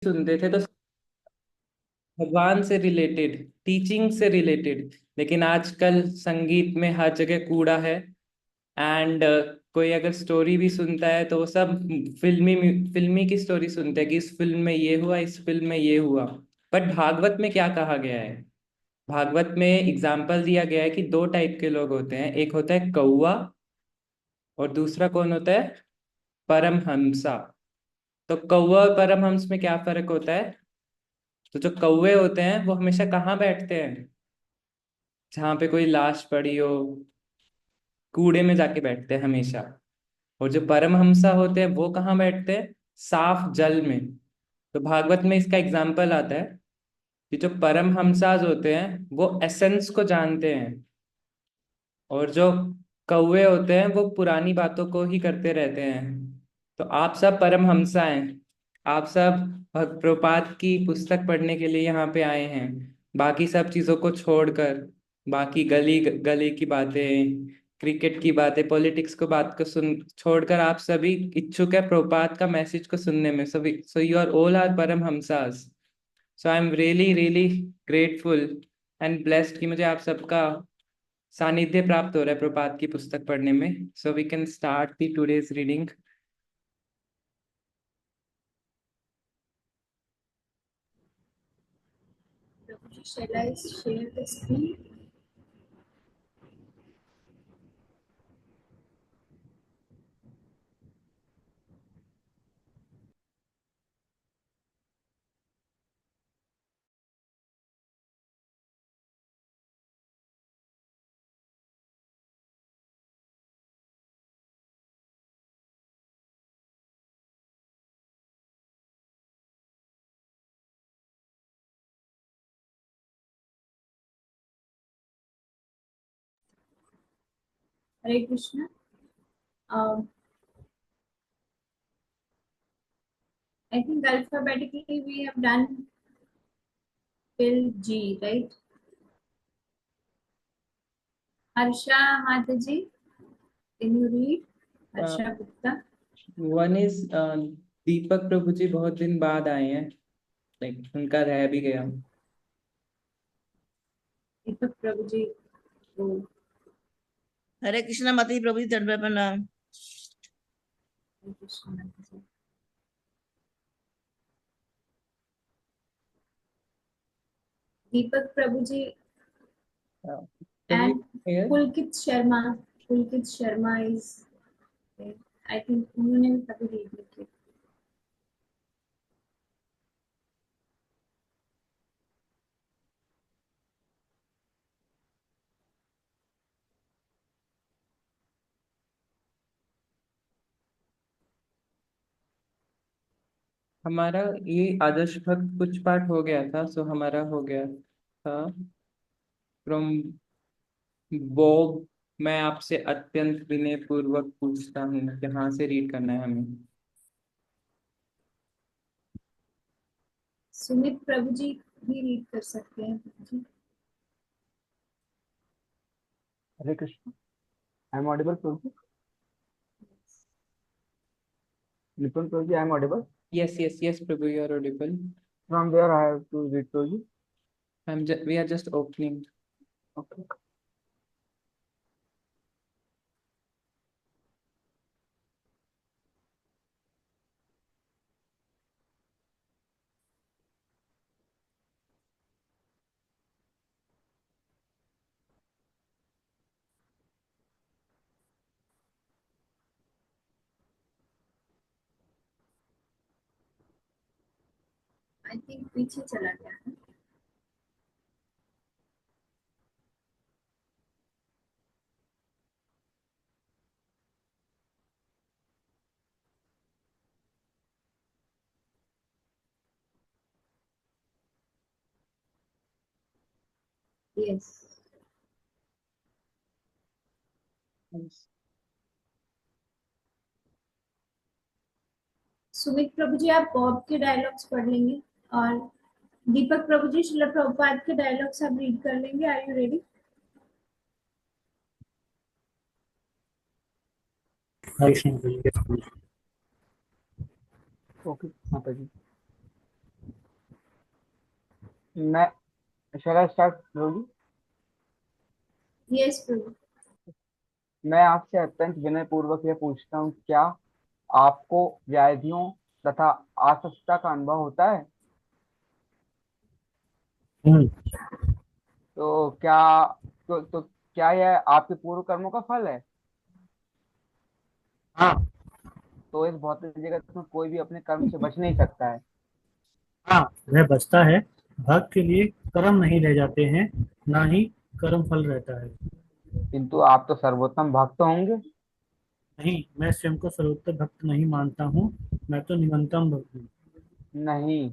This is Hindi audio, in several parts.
सुनते थे तो भगवान से रिलेटेड, टीचिंग से रिलेटेड। लेकिन आजकल संगीत में हर जगह कूड़ा है। एंड कोई अगर स्टोरी भी सुनता है तो वो सब फिल्मी फिल्मी की स्टोरी सुनते हैं कि इस फिल्म में ये हुआ, इस फिल्म में ये हुआ। बट भागवत में क्या कहा गया है? भागवत में एग्जाम्पल दिया गया है कि दो टाइप के लोग होते हैं, एक होता है कौवा और दूसरा कौन होता है? परमहंसा। तो कौवा और परमहंस में क्या फर्क होता है? तो जो कौवे होते हैं वो हमेशा कहाँ बैठते हैं? जहाँ पे कोई लाश पड़ी हो, कूड़े में जाके बैठते हैं हमेशा। और जो परमहंसा होते हैं वो कहाँ बैठते हैं? साफ जल में। तो भागवत में इसका एग्जाम्पल आता है कि जो परमहंसाज होते हैं वो एसेंस को जानते हैं, और जो कौवे होते हैं वो पुरानी बातों को ही करते रहते हैं। तो आप सब परमहंसा हैं। आप सब भक्त प्रपात की पुस्तक पढ़ने के लिए यहाँ पे आए हैं, बाकी सब चीजों को छोड़कर। बाकी गली गली की बातें, क्रिकेट की बातें, पॉलिटिक्स को बात को सुन छोड़कर आप सभी इच्छुक है प्रपात का मैसेज को सुनने में। So you are all are paramhansas. So I am really really grateful and blessed कि मुझे आप सबका सानिध्य प्राप्त हो रहा है प्रपात की पुस्तक पढ़ने में। So we can start the today's reading. Shall I share the screen? Hare Krishna. Um, I think alphabetically we have done till G, right? Harsha Mataji, can you read? Harsha Gupta. One is Deepak Prabhu ji बहुत दिन बाद आए हैं, लाइक उनका रह भी गया। Deepak Prabhuji. Oh, हरे कृष्णा मती प्रभु जी चरण पे प्रणाम। Hare Krishna Mataji. Deepak Prabhuji Prabhu and ji Pulkit Sharma. Pulkit Sharma is, I think, उन्होंने भी कभी read लिखी। हमारा ये आदर्श भक्त कुछ पाठ हो गया था, सो हमारा हो गया था फ्रॉम बॉब। मैं आपसे अत्यंत विनय पूर्वक पूछता हूँ, कहाँ से रीड करना है हमें? सुमित प्रभुजी भी read कर सकते हैं प्रभुजी। Hare Krishna. I am audible, Prabhu? Nipun Prabhu, I am audible. Yes yes yes Prabhu, you are audible. From where I have to read, Prabhu? We are just opening. Okay. I think पीछे चला गया है। Yes. सुमित प्रभु जी आप बॉब के डायलॉग्स पढ़ लेंगे और दीपक प्रभु जी श्रील प्रभुपाद के डायलॉग्स आप रीड कर लेंगे। Are you ready? Okay, Mataji. मैं शैला स्टार्ट होगी। यस प्रभु। मैं आपसे अत्यंत विनय पूर्वक यह पूछता हूँ, क्या आपको व्याधियों तथा अस्वस्थता का अनुभव होता है? हम्म। तो क्या तो क्या यह आपके पूर्व कर्मों का फल है? हाँ। तो इस भौतिक जगत में कोई भी अपने कर्म से बच नहीं सकता है। हाँ, वह बचता है। भक्त के लिए कर्म नहीं रह जाते हैं, ना ही कर्म फल रहता है। किंतु आप तो सर्वोत्तम भक्त होंगे। नहीं, मैं स्वयं को सर्वोत्तम भक्त नहीं मानता हूँ। मैं तो निमंतम भक्त हूँ। नहीं।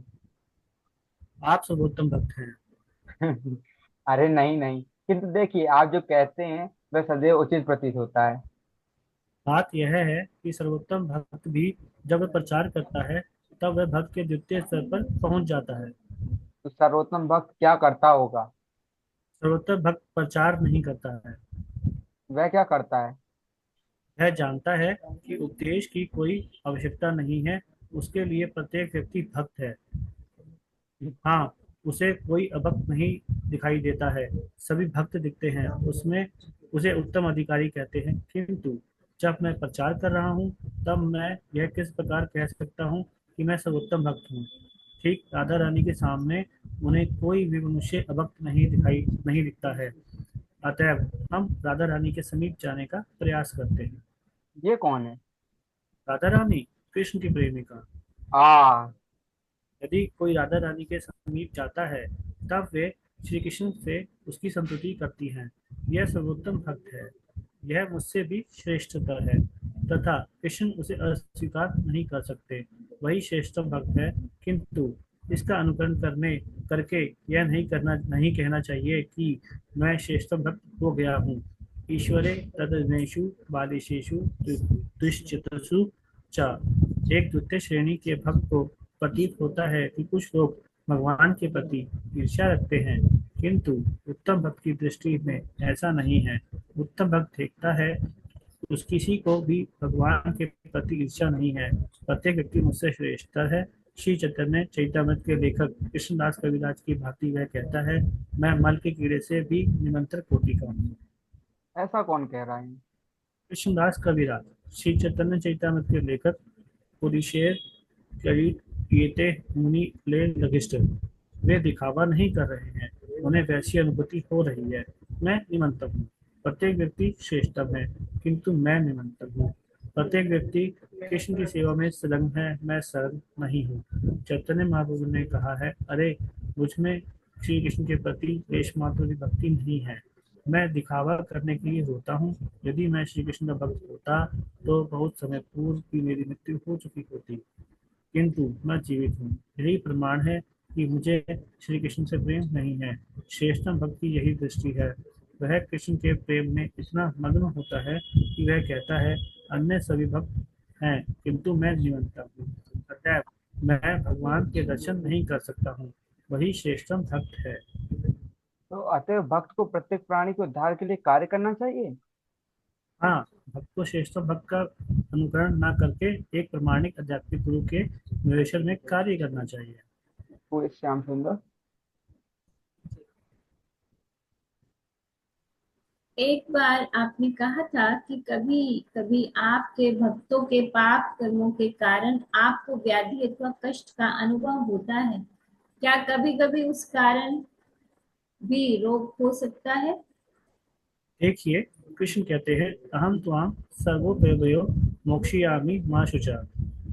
आप सर्वोत्तम भक्त हैं। अरे नहीं नहीं, किंतु देखिए, आप जो कहते हैं वह सदैव उचित प्रतीत होता है। बात यह है कि सर्वोत्तम भक्त भी जब वह प्रचार करता है, तब वह भक्त के द्वितीय स्तर पर पहुंच जाता है। तो सर्वोत्तम भक्त क्या करता होगा? सर्वोत्तम भक्त प्रचार नहीं करता है। वह क्या करता है? वह जानता है कि उपदेश की कोई आवश्यकता नहीं है। उसके लिए प्रत्येक व्यक्ति भक्त है। हाँ, उसे कोई अभक्त नहीं दिखाई देता है। सभी भक्त दिखते हैं उसमें। उसे उत्तम अधिकारी कहते हैं। किंतु जब मैं प्रचार कर रहा हूँ, तब मैं यह किस प्रकार कह सकता हूँ कि मैं सर्वोत्तम भक्त हूँ? ठीक राधा रानी के सामने उन्हें कोई भी मनुष्य अभक्त नहीं दिखता है। अतएव हम राधा रानी के समीप जाने का प्रयास करते हैं। ये कौन है? राधा रानी कृष्ण की प्रेमिका। आ यदि कोई राधा रानी के समीप जाता है, तब वे श्री कृष्ण से उसकी संतुति करती हैं। यह सर्वोत्तम भक्त है। यह मुझसे भी श्रेष्ठतर है, तथा कृष्ण उसे अस्वीकार नहीं कर सकते। वही श्रेष्ठतम भक्त है। किंतु इसका अनुकरण करने करके यह नहीं कहना चाहिए कि मैं श्रेष्ठतम भक्त हो गया हूँ। ईश्वरे तदनेषु बालिशेषु दुश्चितसु च। एक द्वितीय श्रेणी के भक्त को प्रतीत होता है कि कुछ लोग भगवान के प्रति ईर्ष्या रखते हैं, किंतु उत्तम भक्त की दृष्टि में ऐसा नहीं है। उत्तम भक्त देखता है उस किसी को भी भगवान के प्रति ईर्ष्या नहीं है। प्रत्येक व्यक्ति मुझसे श्रेष्ठ है। श्री चैतन्य चैतामृत के लेखक कृष्णदास कविराज की भांति वह कहता है, मैं मल के कीड़े से भी निमंत्र कोटि का हूँ। ऐसा कौन कह रहा है? कृष्णदास कविराज श्री चैतन्य चैतामृत के लेखक, पुरुषेर करीब कीते मुनि ले लगिस्ट। वे दिखावा नहीं कर रहे हैं, उन्हें वैसी अनुभूति हो रही है। मैं निमंतक हूँ। प्रत्येक व्यक्ति श्रेष्ठतम है, किंतु मैं निमंतक हूँ। प्रत्येक व्यक्ति कृष्ण की सेवा में संलग्न है, मैं संलग्न नहीं हूँ। चैतन्य महाप्रभु ने कहा है, अरे मुझ में श्री कृष्ण के प्रति लेश मात्र की भक्ति नहीं है। मैं दिखावा करने के लिए होता हूँ। यदि मैं श्री कृष्ण का भक्त होता, तो बहुत समय पूर्व की मेरी मृत्यु हो चुकी होती। किंतु मैं जीवित हूँ। यही प्रमाण है कि मुझे श्री कृष्ण से प्रेम नहीं है। श्रेष्ठतम भक्त की यही दृष्टि है। वह कृष्ण के प्रेम में इतना मग्न होता है कि वह कहता है, अन्य सभी भक्त हैं, किंतु मैं जीवंत हूँ। अतएव मैं भगवान के दर्शन नहीं कर सकता हूँ। वही श्रेष्ठतम भक्त है। तो अतएव भक्त को प्रत्येक प्राणी के उद्धार के लिए कार्य करना चाहिए। हाँ, भक्त को श्रेष्ठतम भक्त का अनुकरण न करके एक प्रमाणिक आध्यात्मिक गुरु के निर्देशन में कार्य करना चाहिए। पूरे श्याम सुंदर। एक बार आपने कहा था कि कभी कभी आपके भक्तों के पाप कर्मों के कारण आपको व्याधि अथवा कष्ट का अनुभव होता है। क्या कभी कभी उस कारण भी रोग हो सकता है? देखिए, कृष्ण कहते हैं, अहम त्वाम सर्वोपयो मोक्षयामि मां शुचा।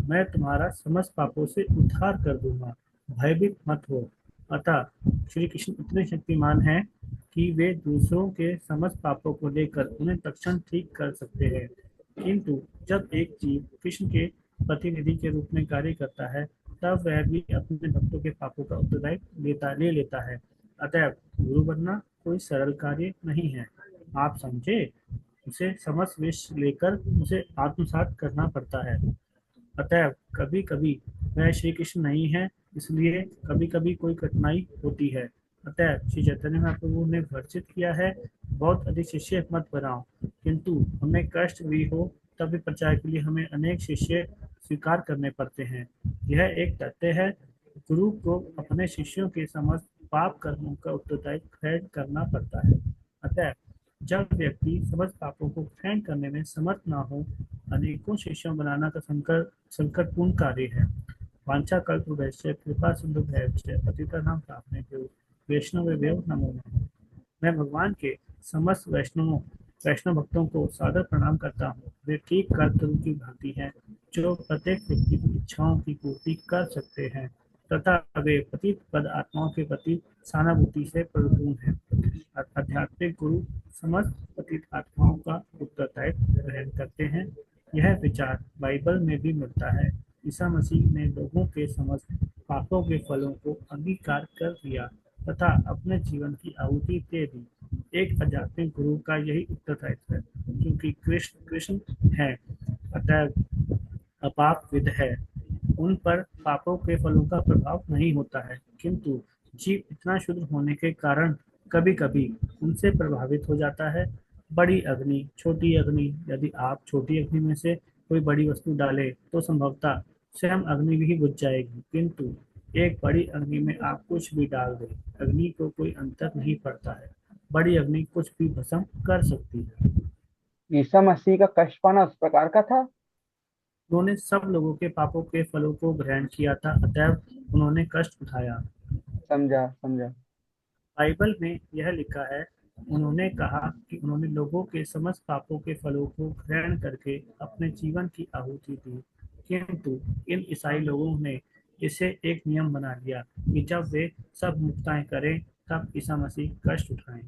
मैं तुम्हारा समस्त पापों से उद्धार कर दूंगा, भयभीत मत हो। अतः श्री कृष्ण इतने शक्तिमान हैं कि वे दूसरों के समस्त पापों को लेकर उन्हें तत्क्षण ठीक कर सकते हैं। किंतु जब एक जीव कृष्ण के प्रतिनिधि के रूप में कार्य करता है, तब वह भी अपने भक्तों के पापों का उत्तरदायित्व ले लेता है। अतएव गुरु बनना कोई सरल कार्य नहीं है। आप समझे? उसे समस्त विष लेकर उसे आत्मसात करना पड़ता है। अतएव कभी कभी वह श्री कृष्ण नहीं है, इसलिए कभी कभी कोई कठिनाई होती है। अतएव श्री चैतन्य महाप्रभु ने वर्जित किया है, बहुत अधिक शिष्य मत बनाओ। किंतु हमें कष्ट भी हो, तब भी प्रचार के लिए हमें अनेक शिष्य स्वीकार करने पड़ते हैं। यह एक तथ्य है। गुरु को अपने शिष्यों के समस्त पाप कर्मों का उत्तरदायित्व ग्रहण करना पड़ता है। अतः जब व्यक्ति समस्त पापों को ग्रहण करने में समर्थ न हो, अनेकों शिष्यों बनाना का संकटपूर्ण कार्य है। वांछा कल्पवृक्ष कृपा सिंधु पतितानां पावनेभ्यो वैष्णवेभ्यो नमो नमः। मैं भगवान के समस्त वैष्णव भक्तों को सादर प्रणाम करता हूँ। वे ठीक कल्पतरु की भांति हैं, जो प्रत्येक व्यक्ति की इच्छाओं की पूर्ति कर सकते हैं तथा वे पतित पद आत्माओं के प्रति सहानुभूति से परिपूर्ण हैं। आध्यात्मिक गुरु समस्त पतित आत्माओं का उत्तरदायित्व ग्रहण करते हैं। यह विचार बाइबल में भी मिलता है। ईसा मसीह ने लोगों के समस्त पापों के फलों को अंगीकार कर लिया तथा अपने जीवन की आहुति दे दी। एक आध्यात्मिक गुरु का यही उत्तरदायित्व है, क्योंकि कृष्ण है अतः अपाप विद है। उन पर पापों के फलों का प्रभाव नहीं होता है, किंतु जीव इतना शुद्ध होने के कारण कभी कभी उनसे प्रभावित हो जाता है। बड़ी अग्नि, छोटी अग्नि, यदि आप छोटी अग्नि में से कोई बड़ी वस्तु डाले तो संभवतः स्वयं अग्नि भी बुझ जाएगी, किंतु एक बड़ी अग्नि में आप कुछ भी डाल दें, अग्नि को कोई अंतर नहीं पड़ता है। बड़ी अग्नि कुछ भी भस्म कर सकती है। ईसा मसीह का कष्ट पाना उस प्रकार का था। उन्होंने सब लोगों के पापों के फलों को ग्रहण किया था, अतएव उन्होंने कष्ट उठाया। समझा समझा। बाइबल में यह लिखा है, उन्होंने कहा कि उन्होंने लोगों के समस्त पापों के फलों को ग्रहण करके अपने जीवन की आहुति दी, किंतु इन ईसाई लोगों ने इसे एक नियम बना लिया कि जब वे सब मुक्ताएं करें तब ईसा मसीह कष्ट उठाएं।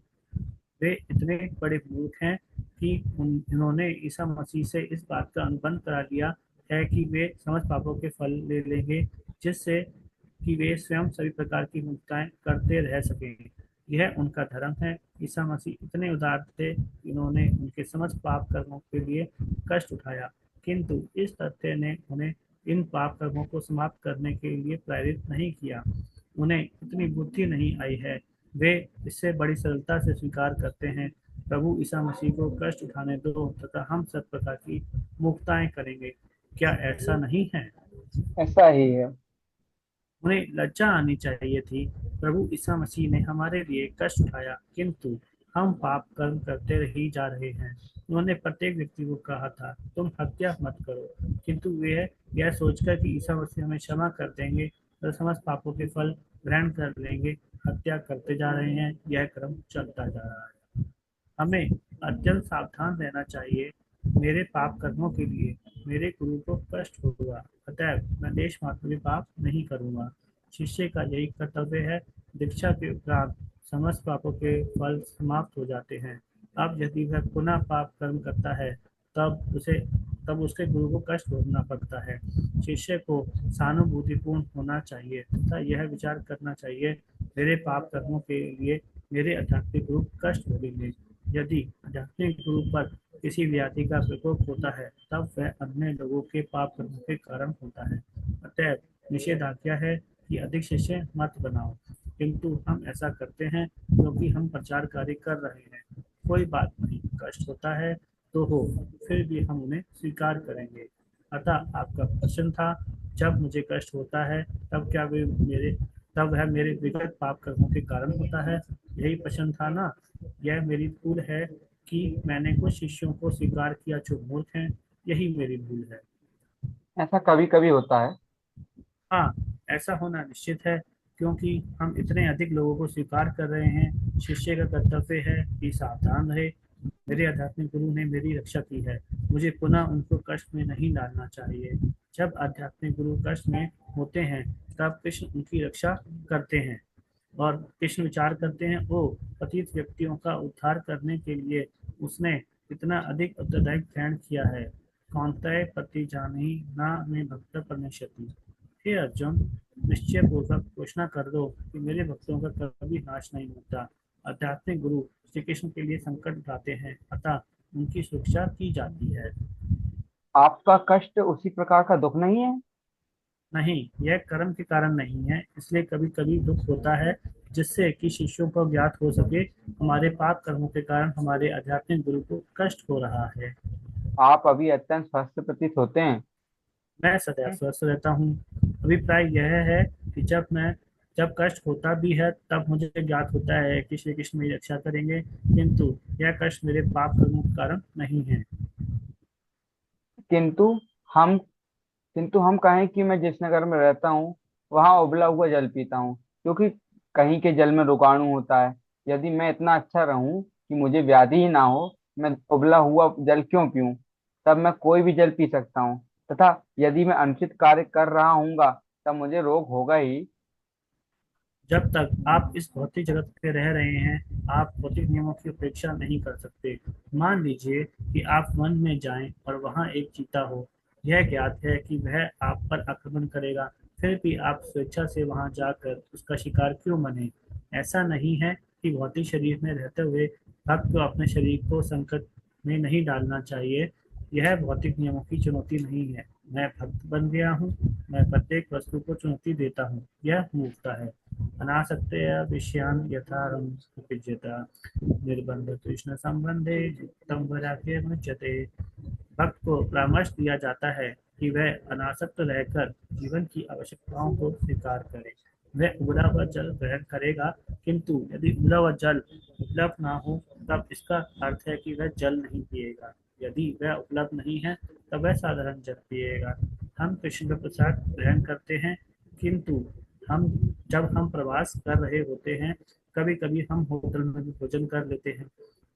वे इतने बड़े मूर्ख हैं कि उन्होंने ईसा मसीह से इस बात का अनुबंध करा लिया है कि वे समस्त पापों के फल ले लेंगे, जिससे कि वे स्वयं सभी प्रकार की मुक्ताएं करते रह सकें। यह उनका धर्म है। ईसा मसीह इतने उदार थे कि उन्होंने उनके समस्त पाप कर्मों के लिए कष्ट उठाया, किंतु इस तथ्य ने उन्हें इन पाप कर्मों को समाप्त करने के लिए प्रेरित नहीं किया। उन्हें इतनी बुद्धि नहीं आई है। वे इससे बड़ी सरलता से स्वीकार करते हैं, प्रभु ईसा मसीह को कष्ट उठाने दो तथा हम सब प्रकार की मुक्ताएं करेंगे। क्या ऐसा नहीं है? ऐसा ही है। उन्हें लज्जा आनी चाहिए थी। प्रभु ईसा मसीह ने हमारे लिए कष्ट उठाया, किंतु हम पाप कर्म करते ही जा रहे हैं। उन्होंने प्रत्येक व्यक्ति को कहा था, तुम हत्या मत करो, किंतु वे यह सोचकर कि ईसा मसीह हमें क्षमा कर देंगे और समस्त पापों के फल ग्रहण कर लेंगे, हत्या करते जा रहे हैं। यह क्रम चलता जा रहा है। हमें अत्यंत सावधान रहना चाहिए। मेरे पाप कर्मों के लिए मेरे गुरु को कष्ट होगा, अतः मैं देश मात्र में पाप नहीं करूंगा। शिष्य का यही कर्तव्य है। दीक्षा के उपरांत समस्त पापों के फल समाप्त हो जाते हैं। अब यदि वह पुनः पाप कर्म करता है तब उसके गुरु को कष्ट भोगना पड़ता है। शिष्य को सहानुभूतिपूर्ण होना चाहिए तथा यह विचार करना चाहिए, मेरे पाप कर्मों के लिए मेरे आध्यात्मिक गुरु कष्ट भोगेंगे। यदि आध्यात्मिक गुरु पर किसी व्याधि का प्रकोप होता है तब वह अन्य लोगों के पाप कर्मों के कारण होता है। अतः निषेधाज्ञा है कि अधिक शिष्य मत बनाओ, किंतु हम ऐसा करते हैं क्योंकि हम प्रचार कार्य कर रहे हैं। कोई बात नहीं, कष्ट होता है तो हो, फिर भी हम उन्हें स्वीकार करेंगे। अतः आपका प्रश्न था, जब मुझे कष्ट होता है तब वह मेरे विगत पाप कर्मों के कारण होता है। यही प्रश्न था ना। यह मेरी भूल है कि मैंने कुछ शिष्यों को स्वीकार किया जो मूर्ख हैं। यही मेरी भूल है। ऐसा कभी कभी होता है। हाँ, ऐसा होना निश्चित है, क्योंकि हम इतने अधिक लोगों को स्वीकार कर रहे हैं। शिष्य का कर्तव्य है कि सावधान रहे। मेरे आध्यात्मिक गुरु ने मेरी रक्षा की है, मुझे पुनः उनको कष्ट में नहीं डालना चाहिए। जब आध्यात्मिक गुरु कष्ट में होते हैं तब कृष्ण उनकी रक्षा करते हैं और कृष्ण विचार करते हैं, ओ पतित व्यक्तियों का उद्धार करने के लिए उसने इतना अधिक उत्तरदायित्व ग्रहण किया है। कौन्तेय पति जानहि ना में भक्त परमेश्वती। हे अर्जुन, निश्चय पूर्वक घोषणा कर दो कि मेरे भक्तों का कभी नाश नहीं होता। आध्यात्मिक गुरु श्री कृष्ण के लिए संकट उठाते हैं, अतः उनकी सुरक्षा की जाती है। आपका कष्ट उसी प्रकार का दुख नहीं है। नहीं, यह कर्म के कारण नहीं है, इसलिए कभी कभी दुख होता है, जिससे कि शिष्यों को ज्ञात हो सके हमारे पाप कर्मों के कारण हमारे आध्यात्मिक गुरु को कष्ट हो रहा है। आप अभी अत्यंत स्वस्थ प्रतीत होते हैं। मैं सदैव स्वस्थ रहता हूँ। अभिप्राय यह है कि जब मैं जब कष्ट होता भी है तब मुझे ज्ञात होता है कि श्री कृष्ण मेरी रक्षा करेंगे, किंतु यह कष्ट मेरे पाप कर्मों के कारण नहीं है। किंतु हम किंतु हम कहें कि मैं जिस नगर में रहता हूँ वहां उबला हुआ जल पीता हूँ, क्योंकि कहीं के जल में रोगाणु होता है। यदि मैं इतना अच्छा रहूं कि मुझे व्याधि ही ना हो, मैं उबला हुआ जल क्यों पीऊं? तब मैं कोई भी जल पी सकता हूँ, तथा यदि मैं अनुचित कार्य कर रहा हूँगा तब मुझे रोग होगा ही। जब तक आप इस भौतिक जगत में रह रहे हैं, आप भौतिक नियमों की उपेक्षा नहीं कर सकते। मान लीजिए कि आप वन में जाएं और वहां एक चीता हो। यह ज्ञात है कि वह आप पर आक्रमण करेगा, फिर भी आप स्वेच्छा से वहां जाकर उसका शिकार क्यों बने? ऐसा नहीं है कि भौतिक शरीर में रहते हुए भक्त को अपने शरीर को संकट में नहीं डालना चाहिए। यह भौतिक नियमों की चुनौती नहीं है। मैं भक्त बन गया हूँ, मैं प्रत्येक वस्तु को चुनौती देता हूँ, यह मूर्खता है। अनासक्तया विषयान् यथा रमते निर्बंध कृष्ण संबंधे युक्तम वैराग्यमुच्यते। भक्त को परामर्श दिया जाता है कि वह अनासक्त रहकर जीवन की आवश्यकताओं को स्वीकार करे। वह उबला हुआ जल ग्रहण करेगा, किंतु यदि उबला हुआ जल उपलब्ध ना हो तब इसका अर्थ है कि वह जल नहीं पिएगा। यदि वह उपलब्ध नहीं है तब वह साधारण जल पिएगा। हम कृष्ण का प्रसाद ग्रहण करते हैं, किंतु हम जब हम प्रवास कर रहे होते हैं, कभी कभी हम होटल में भी भोजन कर लेते हैं,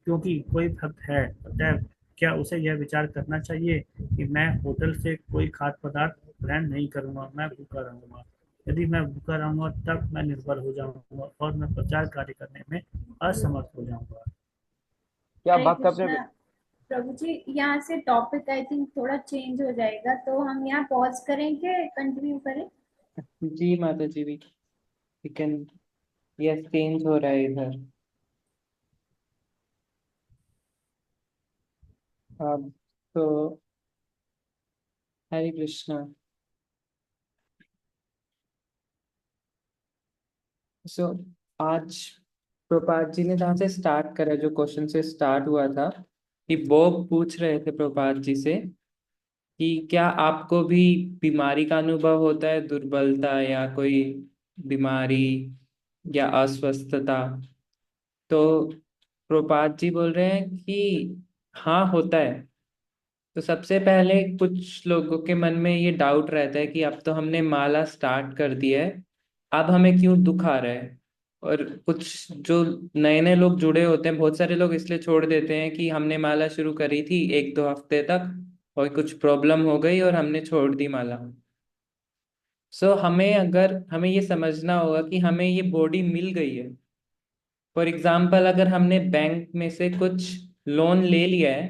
क्योंकि कोई भक्त है। अतः क्या उसे यह विचार करना चाहिए कि मैं होटल से कोई खाद्य पदार्थ ग्रहण नहीं करूंगा, मैं भूखा रहूंगा? यदि मैं भूखा रहूंगा तब मैं निर्बल हो जाऊंगा और मैं प्रचार कार्य करने में असमर्थ हो जाऊंगा। क्या हरे भक्त अपने कृष्णा प्रभु जी, यहाँ से टॉपिक आई थिंक थोड़ा चेंज हो जाएगा, तो हम यहाँ पॉज करेंगे, कंटिन्यू करें? जी माता जी भी, लेकिन यस चेंज हो रहा है इधर। अब तो हरे कृष्णा। सो आज प्रभात जी ने जहाँ से स्टार्ट करा, जो क्वेश्चन से स्टार्ट हुआ था, कि बॉब पूछ रहे थे प्रभात जी से कि क्या आपको भी बीमारी का अनुभव होता है, दुर्बलता या कोई बीमारी या अस्वस्थता? तो प्रभात जी बोल रहे हैं कि हाँ होता है। तो सबसे पहले कुछ लोगों के मन में ये डाउट रहता है कि अब तो हमने माला स्टार्ट कर दिया है, अब हमें क्यों दुख आ रहा है? और कुछ जो नए नए लोग जुड़े होते हैं, बहुत सारे लोग इसलिए छोड़ देते हैं कि हमने माला शुरू करी थी 1-2 हफ्ते तक और कुछ प्रॉब्लम हो गई और हमने छोड़ दी माला। सो हमें ये समझना होगा कि हमें ये बॉडी मिल गई है। फॉर एग्जाम्पल, अगर हमने बैंक में से कुछ लोन ले लिया है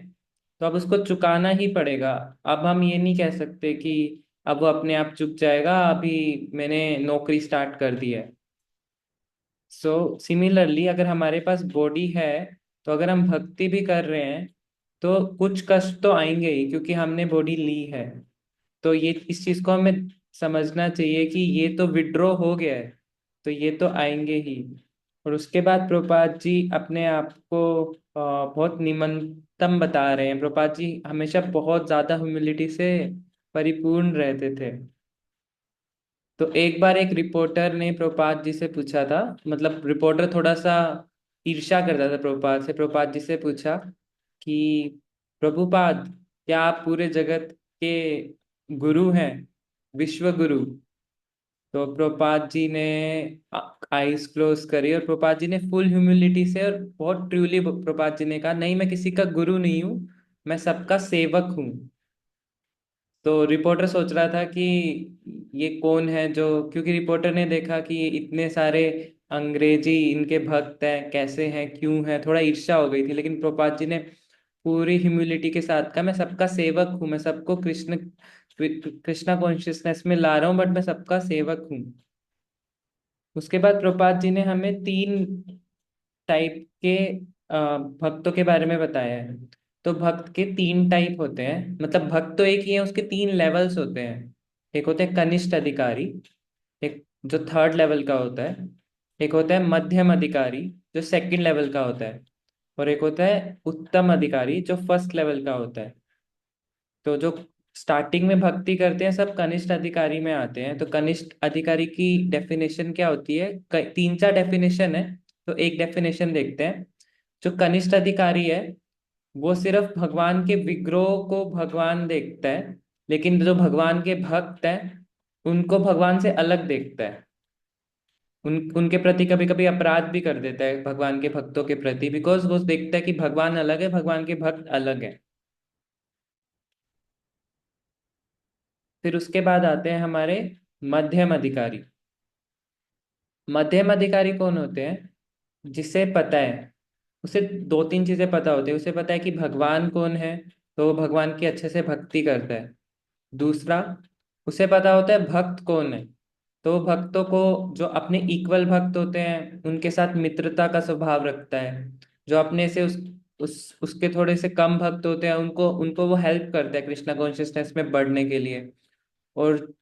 तो अब उसको चुकाना ही पड़ेगा। अब हम ये नहीं कह सकते कि अब वो अपने आप चुक जाएगा, अभी मैंने नौकरी स्टार्ट कर दी है। सो सिमिलरली अगर हमारे पास बॉडी है, तो अगर हम भक्ति भी कर रहे हैं तो कुछ कष्ट तो आएंगे ही, क्योंकि हमने बॉडी ली है। तो ये इस चीज को हमें समझना चाहिए कि ये तो विड्रॉ हो गया है, तो ये तो आएंगे ही। और उसके बाद प्रभुपाद जी अपने आप को बहुत निमनतम बता रहे हैं। प्रभुपाद जी हमेशा बहुत ज्यादा ह्यूमिलिटी से परिपूर्ण रहते थे। तो एक बार एक रिपोर्टर ने प्रभुपाद जी से पूछा था, मतलब रिपोर्टर थोड़ा सा ईर्ष्या करता था प्रभुपाद से। प्रभुपाद जी से पूछा कि प्रभुपाद, क्या आप पूरे जगत के गुरु हैं, विश्व गुरु? तो प्रभुपाद जी ने आईज क्लोज करी और प्रभुपाद जी ने फुल ह्यूमिलिटी से और बहुत ट्रूली प्रभुपाद जी ने कहा, नहीं मैं किसी का गुरु नहीं हूँ, मैं सबका सेवक हूँ। तो रिपोर्टर सोच रहा था कि ये कौन है जो, क्योंकि रिपोर्टर ने देखा कि इतने सारे अंग्रेजी इनके भक्त हैं, कैसे हैं, क्यों हैं, थोड़ा ईर्ष्या हो गई थी। लेकिन प्रभुपाद जी ने पूरी ह्यूमिलिटी के साथ कहा, मैं सबका सेवक हूँ, मैं सबको कृष्णा कॉन्शियसनेस में ला रहा हूँ, बट मैं सबका सेवक हूँ। उसके बाद प्रभुपाद जी ने हमें 3 टाइप के भक्तों के बारे में बताया है। तो भक्त के 3 टाइप होते हैं, मतलब भक्त तो एक ही है, उसके 3 लेवल्स होते हैं। एक होते हैं कनिष्ठ अधिकारी, एक जो 3rd लेवल का होता है। एक होता है मध्यम अधिकारी, जो 2nd लेवल का होता है। और एक होता है उत्तम अधिकारी, जो 1st लेवल का होता है। तो जो स्टार्टिंग में भक्ति करते हैं सब कनिष्ठ अधिकारी में आते हैं। तो कनिष्ठ अधिकारी की डेफिनेशन क्या होती है? तीन चार डेफिनेशन है, तो एक डेफिनेशन देखते हैं। जो कनिष्ठ अधिकारी है वो सिर्फ भगवान के विग्रह को भगवान देखता है, लेकिन जो भगवान के भक्त हैं उनको भगवान से अलग देखता है। उनके प्रति कभी कभी अपराध भी कर देता है भगवान के भक्तों के प्रति, बिकॉज वो देखता है कि भगवान अलग है, भगवान के भक्त अलग है। फिर उसके बाद आते हैं हमारे मध्यम अधिकारी। मध्यम अधिकारी कौन होते हैं? जिसे पता है, उसे दो तीन चीजें पता होती है। उसे पता है कि भगवान कौन है, तो वो भगवान की अच्छे से भक्ति करता है। दूसरा, उसे पता होता है भक्त कौन है, तो भक्तों को, जो अपने इक्वल भक्त होते हैं उनके साथ मित्रता का स्वभाव रखता है। जो अपने से उसके थोड़े से कम भक्त होते हैं उनको उनको वो हेल्प करता है कृष्णा कॉन्शियसनेस में बढ़ने के लिए। और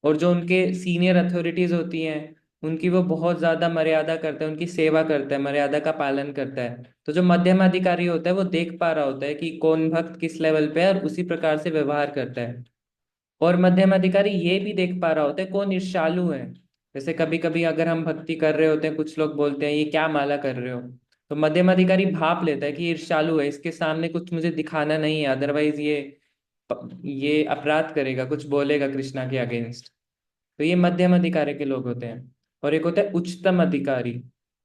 और जो उनके सीनियर अथॉरिटीज होती हैं उनकी वो बहुत ज्यादा मर्यादा करता है, उनकी सेवा करता है, मर्यादा का पालन करता है। तो जो मध्यम अधिकारी होता है वो देख पा रहा होता है कि कौन भक्त किस लेवल पे है और उसी प्रकार से व्यवहार करता है। और मध्यम अधिकारी ये भी देख पा रहा होता है कौन ईर्ष्यालु है। जैसे कभी कभी अगर हम भक्ति कर रहे होते हैं, कुछ लोग बोलते हैं ये क्या माला कर रहे हो, तो मध्यम अधिकारी भाप लेता है कि ईर्ष्यालु है, इसके सामने कुछ मुझे दिखाना नहीं है, अदरवाइज ये अपराध करेगा, कुछ बोलेगा कृष्णा के अगेंस्ट। तो ये मध्यम अधिकारी के लोग होते हैं। और एक होता है उच्चतम अधिकारी,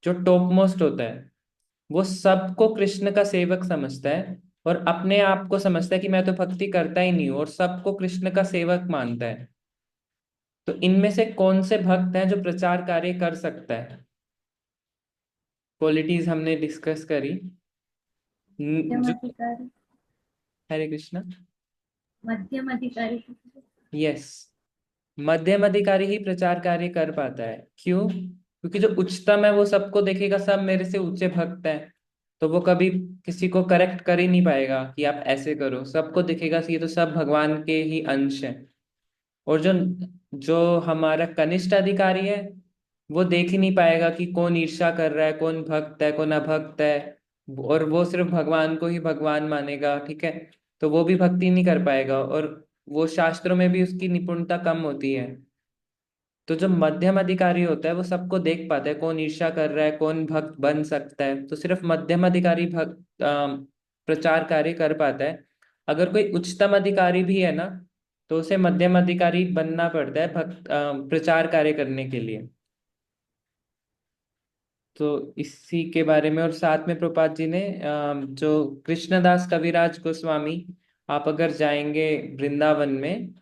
जो टॉप मोस्ट होता है। वो सबको कृष्ण का सेवक समझता है और अपने आप को समझता है कि मैं तो भक्ति करता ही नहीं हूँ, और सबको कृष्ण का सेवक मानता है। तो इनमें से कौन से भक्त हैं जो प्रचार कार्य कर सकता है? क्वालिटीज हमने डिस्कस करी। मध्यम जो अधिकारी। हरे कृष्णा। मध्यम अधिकारी। यस, मध्यम अधिकारी ही प्रचार कार्य कर पाता है। क्यों? क्योंकि जो उच्चतम है वो सबको देखेगा सब मेरे से ऊंचे भक्त हैं, तो वो कभी किसी को करेक्ट कर ही नहीं पाएगा कि आप ऐसे करो। सबको दिखेगा कि ये तो सब भगवान के ही अंश हैं। और जो जो हमारा कनिष्ठ अधिकारी है वो देख ही नहीं पाएगा कि कौन ईर्ष्या कर रहा है, कौन भक्त है, कौन अभक्त है। और वो सिर्फ भगवान को ही भगवान मानेगा, ठीक है। तो वो भी भक्ति नहीं कर पाएगा, और वो शास्त्रों में भी उसकी निपुणता कम होती है। तो जो मध्यम अधिकारी होता है वो सबको देख पाता है कौन ईर्ष्या कर रहा है, कौन भक्त बन सकता है। तो सिर्फ मध्यम अधिकारी भक्त प्रचार कार्य कर पाता है। अगर कोई उच्चतम अधिकारी भी है ना, तो उसे मध्यम अधिकारी बनना पड़ता है प्रचार कार्य करने के लिए। तो इसी के बारे में, और साथ में प्रपात जी ने जो कृष्णदास कविराज गोस्वामी, आप अगर जाएंगे वृंदावन में,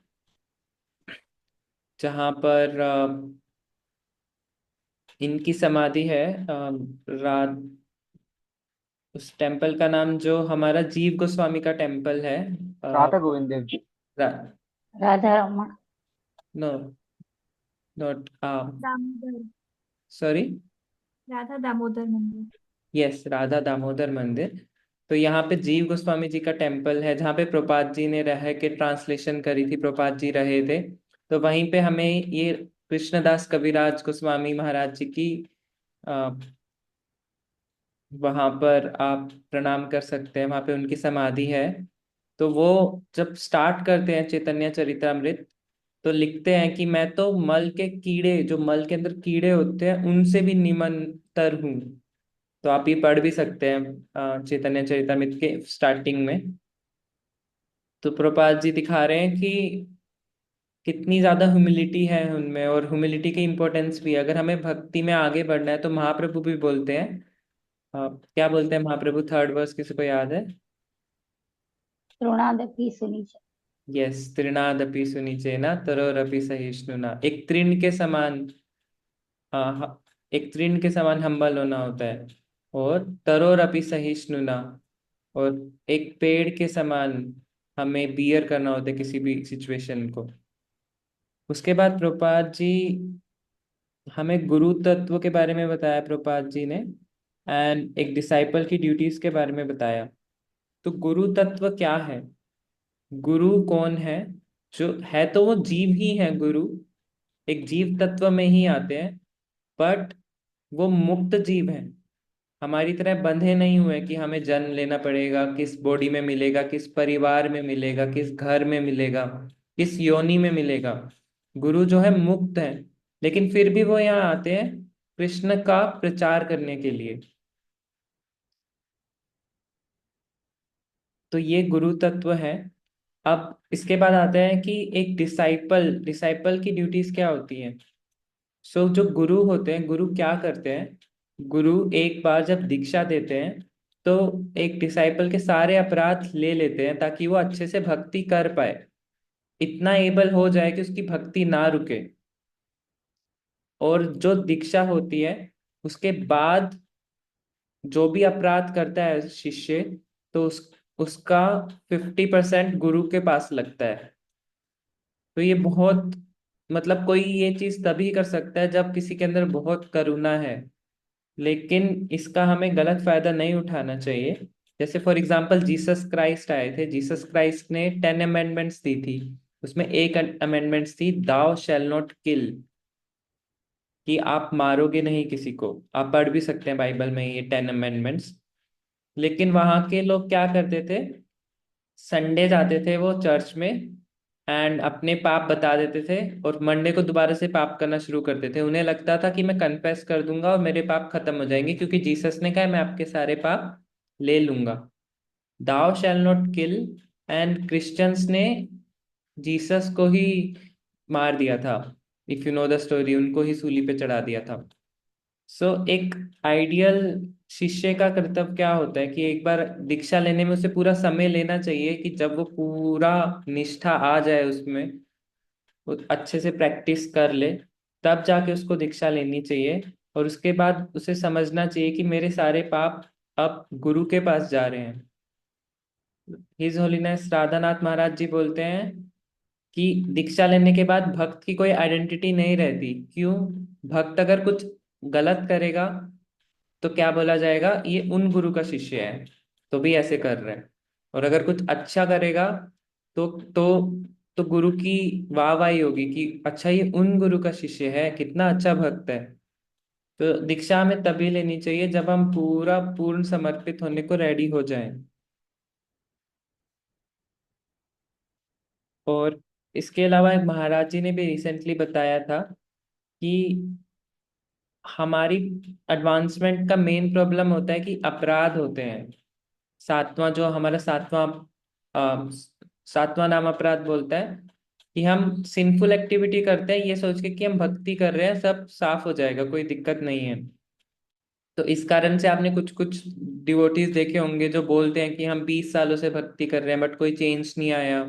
जहाँ पर इनकी समाधि है, रात उस टेम्पल का नाम जो हमारा जीव गोस्वामी का टेम्पल है, राधा गोविंद देव जी। रा, Radha Raman no, not, Damodar sorry, Radha Damodar मंदिर। यस, राधा दामोदर मंदिर। तो यहाँ पे जीव गोस्वामी जी का टेम्पल है जहाँ पे प्रपात जी ने रह के ट्रांसलेशन करी थी, प्रपात जी रहे थे। तो वहीं पे हमें ये कृष्णदास कविराज गोस्वामी महाराज जी की वहां पर आप प्रणाम कर सकते हैं, वहां पे उनकी समाधि है। तो वो जब स्टार्ट करते हैं चैतन्य चरितमृत, तो लिखते हैं कि मैं तो मल के कीड़े, जो मल के अंदर कीड़े होते हैं उनसे भी निमनतर हूँ। तो आप ये पढ़ भी सकते हैं चैतन्य चरितमृत के स्टार्टिंग में। तो प्रभुपाद जी दिखा रहे हैं कि कितनी ज्यादा ह्यूमिलिटी है उनमें, और ह्यूमिलिटी की इम्पोर्टेंस भी है। अगर हमें भक्ति में आगे बढ़ना है तो महाप्रभु भी बोलते हैं, क्या बोलते हैं महाप्रभु? थर्ड वर्स किसी को याद है? तृणादपि सुनिच। यस, तृणादपि सुनिचेना तरोरपि सहिष्णुना। एक तृण के समान, एक तृण के समान हम्बल होना होता है। और तरोरपि सहिष्णुना, और एक पेड़ के समान हमें बियर करना होता है किसी भी सिचुएशन को। उसके बाद प्रभुपाद जी हमें गुरु तत्व के बारे में बताया, प्रभुपाद जी ने, एंड एक डिसाइपल की ड्यूटीज के बारे में बताया। तो गुरु तत्व क्या है? गुरु कौन है? जो है तो वो जीव ही है गुरु, एक जीव तत्व में ही आते हैं, बट वो मुक्त जीव है। हमारी तरह बंधे नहीं हुए कि हमें जन्म लेना पड़ेगा, किस बॉडी में मिलेगा, किस परिवार में मिलेगा, किस घर में मिलेगा, किस योनि में मिलेगा। गुरु जो है मुक्त है, लेकिन फिर भी वो यहाँ आते हैं कृष्ण का प्रचार करने के लिए। तो ये गुरु तत्व है। अब इसके बाद आता है कि एक डिसाइपल डिसाइपल की ड्यूटीज क्या होती हैं। जो गुरु होते हैं, गुरु क्या करते हैं, गुरु एक बार जब दीक्षा देते हैं तो एक डिसाइपल के सारे अपराध ले लेते हैं ताकि वो अच्छे से भक्ति कर पाए, इतना एबल हो जाए कि उसकी भक्ति ना रुके। और जो दीक्षा होती है उसके बाद जो भी अपराध करता है शिष्य, तो उसका 50% गुरु के पास लगता है। तो ये बहुत, मतलब कोई ये चीज तभी कर सकता है जब किसी के अंदर बहुत करुणा है, लेकिन इसका हमें गलत फायदा नहीं उठाना चाहिए। जैसे फॉर एग्जाम्पल जीसस क्राइस्ट आए थे, जीसस क्राइस्ट ने 10 अमेंडमेंट्स दी थी। उसमें एक अमेंडमेंट्स थी, दाउ शैल नॉट किल, कि आप मारोगे नहीं किसी को। आप पढ़ भी सकते हैं बाइबल में ये 10 अमेंडमेंट्स। लेकिन वहां के लोग क्या करते थे, संडे जाते थे वो चर्च में एंड अपने पाप बता देते थे, और मंडे को दोबारा से पाप करना शुरू करते थे। उन्हें लगता था कि मैं कन्फेस कर दूंगा और मेरे पाप खत्म हो जाएंगे, क्योंकि जीसस ने कहा है, मैं आपके सारे पाप ले लूंगा। Thou shall not kill. And Christians ने जीसस को ही मार दिया था। If you know the story, उनको ही सूली पे चढ़ा दिया था। एक आइडियल शिष्य का कर्तव्य क्या होता है कि एक बार दीक्षा लेने में उसे पूरा समय लेना चाहिए, कि जब वो पूरा निष्ठा आ जाए उसमें, वो अच्छे से प्रैक्टिस कर ले, तब जाके उसको दीक्षा लेनी चाहिए। और उसके बाद उसे समझना चाहिए कि मेरे सारे पाप अब गुरु के पास जा रहे हैं। हिज होलीनेस राधानाथ महाराज जी बोलते हैं कि दीक्षा लेने के बाद भक्त की कोई आइडेंटिटी नहीं रहती। क्यों? भक्त अगर कुछ गलत करेगा तो क्या बोला जाएगा, ये उन गुरु का शिष्य है, तो भी ऐसे कर रहे हैं। और अगर कुछ अच्छा करेगा तो तो गुरु की वाहवाही होगी कि अच्छा ये उन गुरु का शिष्य है, कितना अच्छा भक्त है। तो दीक्षा हमें तभी लेनी चाहिए जब हम पूरा पूर्ण समर्पित होने को रेडी हो जाएं। और इसके अलावा एक महाराज जी ने भी रिसेंटली बताया था कि हमारी एडवांसमेंट का मेन प्रॉब्लम होता है कि अपराध होते हैं। सातवां जो हमारा अ, सातवां नाम अपराध बोलता है कि हम सिंफुल एक्टिविटी करते हैं ये सोच के कि हम भक्ति कर रहे हैं, सब साफ हो जाएगा, कोई दिक्कत नहीं है। तो इस कारण से आपने कुछ कुछ डिवोटीज देखे होंगे जो बोलते हैं कि हम 20 सालों से भक्ति कर रहे हैं बट कोई चेंज नहीं आया।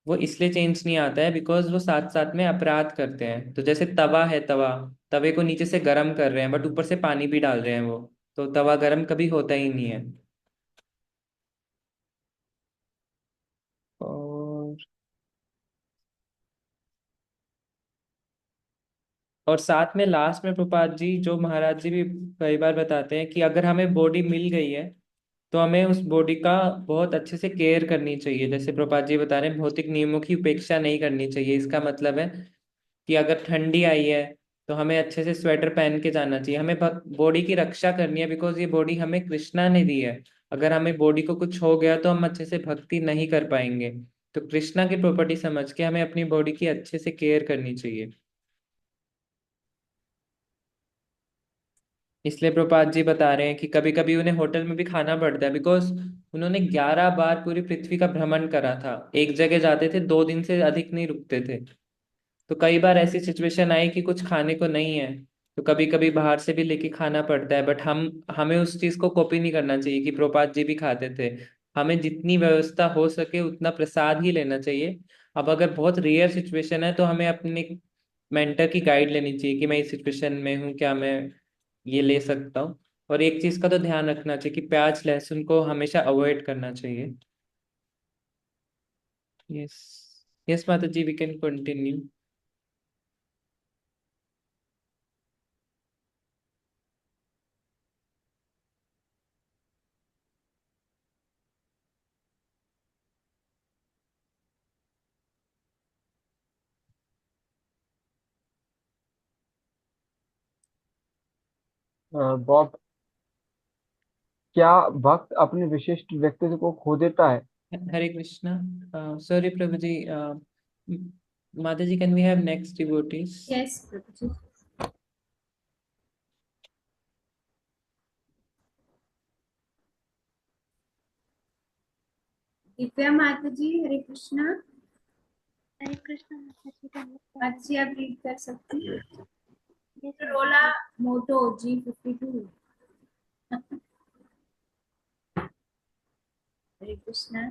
वो इसलिए चेंज नहीं आता है बिकॉज वो साथ साथ में अपराध करते हैं। तो जैसे तवा है, तवा, तवे को नीचे से गर्म कर रहे हैं बट ऊपर से पानी भी डाल रहे हैं वो, तो तवा गर्म कभी होता ही नहीं है। और साथ में लास्ट में प्रपात जी, जो महाराज जी भी कई बार बताते हैं कि अगर हमें बॉडी मिल गई है तो हमें उस बॉडी का बहुत अच्छे से केयर करनी चाहिए। जैसे प्रपात जी बता रहे हैं, भौतिक नियमों की उपेक्षा नहीं करनी चाहिए। इसका मतलब है कि अगर ठंडी आई है तो हमें अच्छे से स्वेटर पहन के जाना चाहिए। हमें बॉडी की रक्षा करनी है, बिकॉज ये बॉडी हमें कृष्णा ने दी है। अगर हमें बॉडी को कुछ हो गया तो हम अच्छे से भक्ति नहीं कर पाएंगे। तो कृष्णा की प्रॉपर्टी समझ के हमें अपनी बॉडी की अच्छे से केयर करनी चाहिए। इसलिए प्रपात जी बता रहे हैं कि कभी कभी उन्हें होटल में भी खाना पड़ता है, बिकॉज उन्होंने 11 बार पूरी पृथ्वी का भ्रमण करा था। एक जगह जाते थे, 2 दिन से अधिक नहीं रुकते थे। तो कई बार ऐसी सिचुएशन आई कि कुछ खाने को नहीं है, तो कभी कभी बाहर से भी लेके खाना पड़ता है। बट हमें उस चीज को कॉपी नहीं करना चाहिए कि प्रपात जी भी खाते थे। हमें जितनी व्यवस्था हो सके उतना प्रसाद ही लेना चाहिए। अब अगर बहुत रेयर सिचुएशन है तो हमें अपने मेंटर की गाइड लेनी चाहिए कि मैं इस सिचुएशन में हूँ, क्या मैं ये ले सकता हूँ। और एक चीज का तो ध्यान रखना चाहिए कि प्याज लहसुन को हमेशा अवॉइड करना चाहिए। यस, यस माता जी, वी कैन कंटिन्यू। बॉब, क्या भक्त अपने विशिष्ट व्यक्तित्व को खो देता है? हरे Krishna. Sorry Prabhu ji, Mata ji, can we have next devotees? Yes Prabhu ji. Divya Mata ji, हरे कृष्णा। हरे कृष्ण माता जी का नमस्कार। आज जी आप रीड कर सकती हैं। Yes, रोला मोटो G52। Hare Krishna.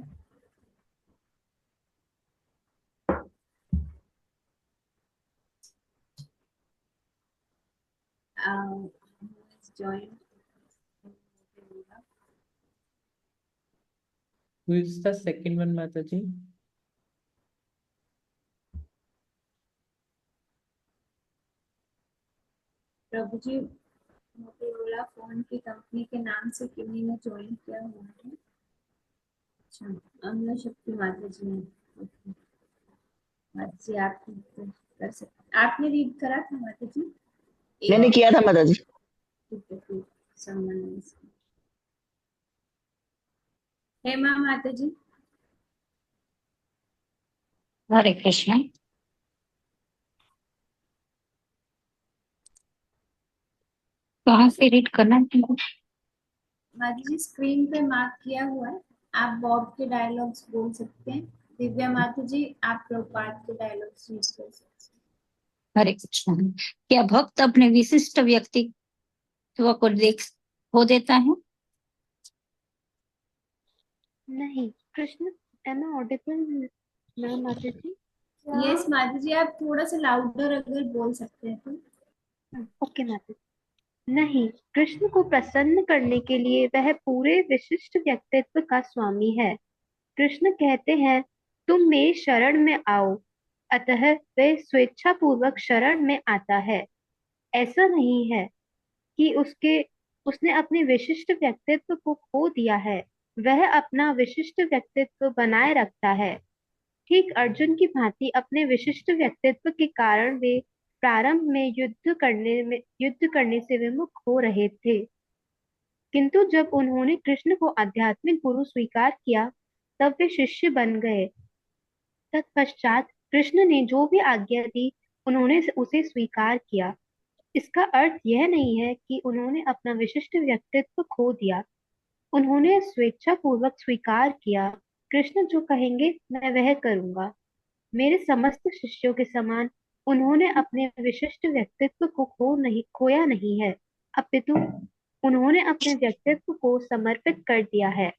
Join. Who is the second one, माता जी? प्रभु जी, मोटोरोला फोन की कंपनी के नाम से किन्हीं ने ज्वाइन किया हुआ है। अच्छा, अमला शक्ति माता जी ने। ओके। माता जी आप कर सकते, आपने रीड करा था माता जी? मैंने किया था माता जी। ठीक है, फिर सम्मान है इसका। हेमा माता जी। हरे कृष्ण। कहाँ से रीड करना है तुमको? माता जी स्क्रीन पे मार्क किया हुआ है, आप बॉब के डायलॉग्स बोल सकते हैं। दिव्या माता जी आप प्रभुपाद के डायलॉग्स रीड कर सकते हैं। हरे कृष्ण। क्या भक्त अपने विशिष्ट व्यक्तित्व को खो देता है? नहीं Krishna, am I audible ma'am माता जी? यस माता जी, आप थोड़ा सा लाउडर अगर बोल सकते हैं तो। ओके माता जी। नहीं, कृष्ण को प्रसन्न करने के लिए वह पूरे विशिष्ट व्यक्तित्व का स्वामी है। कृष्ण कहते हैं तुम मेरी शरण में आओ, अतः वह स्वेच्छा पूर्वक शरण में आता है। ऐसा नहीं है कि उसने अपने विशिष्ट व्यक्तित्व को खो दिया है, वह अपना विशिष्ट व्यक्तित्व बनाए रखता है। ठीक अर्जुन की भांति अपने विशिष्ट व्यक्तित्व के कारण वे प्रारंभ में युद्ध करने से विमुख हो रहे थे, किंतु जब उन्होंने कृष्ण को आध्यात्मिक गुरु स्वीकार किया तब वे शिष्य बन गए। तत्पश्चात कृष्ण ने जो भी आज्ञा दी उन्होंने उसे स्वीकार किया। इसका अर्थ यह नहीं है कि उन्होंने अपना विशिष्ट व्यक्तित्व खो दिया, उन्होंने स्वेच्छा पूर्वक स्वीकार किया। कृष्ण जो कहेंगे मैं वह करूंगा। मेरे समस्त शिष्यों के समान उन्होंने अपने विशिष्ट व्यक्तित्व को खोया नहीं है, अपितु उन्होंने अपने व्यक्तित्व को समर्पित कर दिया है।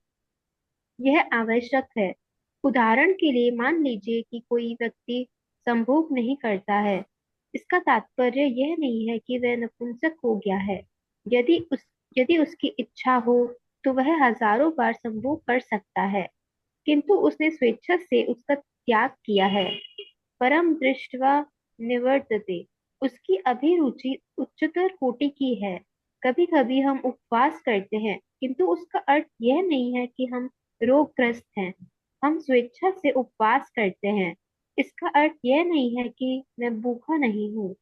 यह आवश्यक है। उदाहरण के लिए मान लीजिए कि कोई व्यक्ति संभोग नहीं करता है। इसका तात्पर्य यह नहीं है कि वह नपुंसक हो गया है। यदि यदि उसकी इच्छा हो तो वह हजारों बार संभोग कर सकता है, किंतु उसने स्वेच्छा से उसका त्याग किया है। परम दृष्ट्वा निवर्तते, उसकी अभिरुचि उच्चतर कोटि की है। कभी कभी हम उपवास करते हैं, किंतु उसका अर्थ यह नहीं है कि हम रोगग्रस्त हैं। हम स्वेच्छा से उपवास करते हैं। इसका अर्थ यह नहीं है कि मैं भूखा नहीं हूँ